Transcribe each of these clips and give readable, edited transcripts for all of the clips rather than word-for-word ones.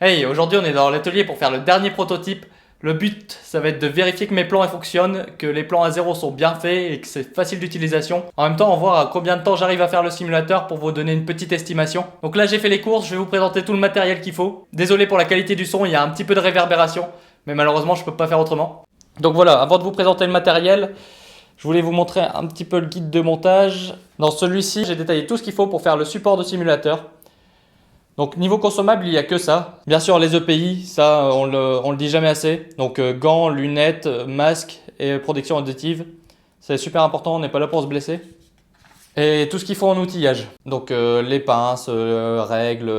Hey, aujourd'hui on est dans l'atelier pour faire le dernier prototype. Le but, ça va être de vérifier que mes plans fonctionnent, que les plans à zéro sont bien faits et que c'est facile d'utilisation. En même temps, on va voir à combien de temps j'arrive à faire le simulateur pour vous donner une petite estimation. Donc là, j'ai fait les courses, je vais vous présenter tout le matériel qu'il faut. Désolé pour la qualité du son, il y a un petit peu de réverbération, mais malheureusement, je peux pas faire autrement. Donc voilà, avant de vous présenter le matériel, je voulais vous montrer un petit peu le guide de montage. Dans celui-ci, j'ai détaillé tout ce qu'il faut pour faire le support de simulateur. Donc niveau consommable, il n'y a que ça. Bien sûr, les EPI, ça on le dit jamais assez. Donc gants, lunettes, masques et protection auditive. C'est super important, on n'est pas là pour se blesser. Et tout ce qu'il faut en outillage. Donc les pinces, règles,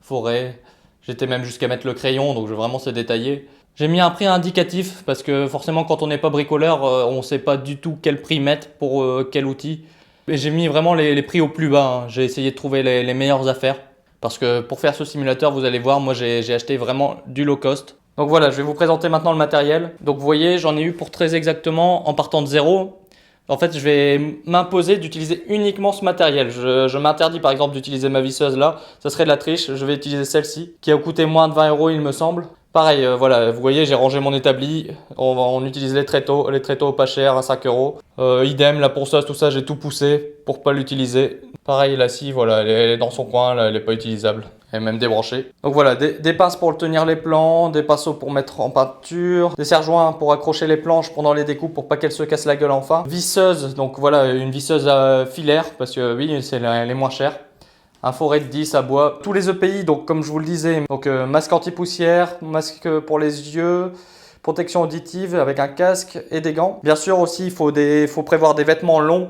forêts. J'étais même jusqu'à mettre le crayon, donc vraiment c'est détaillé. J'ai mis un prix indicatif parce que forcément quand on n'est pas bricoleur, on ne sait pas du tout quel prix mettre pour quel outil. Et j'ai mis vraiment les prix au plus bas, hein. J'ai essayé de trouver les meilleures affaires. Parce que pour faire ce simulateur, vous allez voir, moi j'ai acheté vraiment du low cost. Donc voilà, je vais vous présenter maintenant le matériel. Donc vous voyez, j'en ai eu pour très exactement, en partant de zéro. En fait, je vais m'imposer d'utiliser uniquement ce matériel. Je m'interdis par exemple d'utiliser ma visseuse là. Ça serait de la triche. Je vais utiliser celle-ci, qui a coûté moins de 20 € il me semble. Pareil, voilà, vous voyez, j'ai rangé mon établi. On utilise les tréteaux pas chers à 5 €. Idem, la ponceuse, tout ça, j'ai tout poussé pour pas l'utiliser. Pareil, la scie, voilà, elle est dans son coin, là, elle n'est pas utilisable. Elle est même débranchée. Donc voilà, des pinces pour tenir les plans, des pinceaux pour mettre en peinture, des serre-joints pour accrocher les planches pendant les découpes pour pas qu'elles se cassent la gueule enfin. Visseuse, donc voilà, une visseuse filaire, parce que oui, c'est les moins chères. Un forêt de 10 à bois. Tous les EPI, donc comme je vous le disais, donc masque anti-poussière, masque pour les yeux, protection auditive avec un casque et des gants. Bien sûr aussi, il faut prévoir des vêtements longs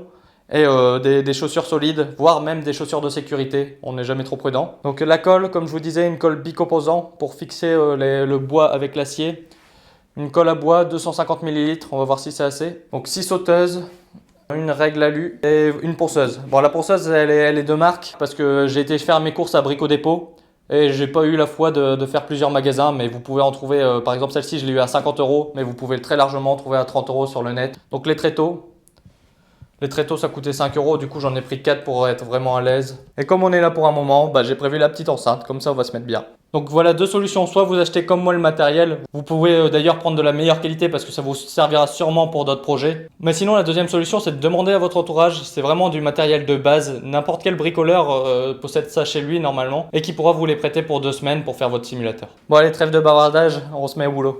et des chaussures solides, voire même des chaussures de sécurité. On n'est jamais trop prudent. Donc la colle, comme je vous disais, une colle bicomposant pour fixer le bois avec l'acier. Une colle à bois, 250 ml, on va voir si c'est assez. Donc 6 sauteuses. Une règle alu et une ponceuse. Bon, la ponceuse, elle est de marque parce que j'ai été faire mes courses à Brico Dépôt et j'ai pas eu la foi de faire plusieurs magasins, mais vous pouvez en trouver, par exemple celle-ci, je l'ai eu à 50 €, mais vous pouvez très largement trouver à 30 € sur le net. Donc les tréteaux. Les tréteaux, ça coûtait 5 €, du coup j'en ai pris 4 pour être vraiment à l'aise. Et comme on est là pour un moment, bah, j'ai prévu la petite enceinte, comme ça on va se mettre bien. Donc voilà deux solutions, soit vous achetez comme moi le matériel, vous pouvez d'ailleurs prendre de la meilleure qualité parce que ça vous servira sûrement pour d'autres projets. Mais sinon la deuxième solution c'est de demander à votre entourage, c'est vraiment du matériel de base, n'importe quel bricoleur possède ça chez lui normalement et qui pourra vous les prêter pour 2 semaines pour faire votre simulateur. Bon allez, trêve de bavardage, on se met au boulot.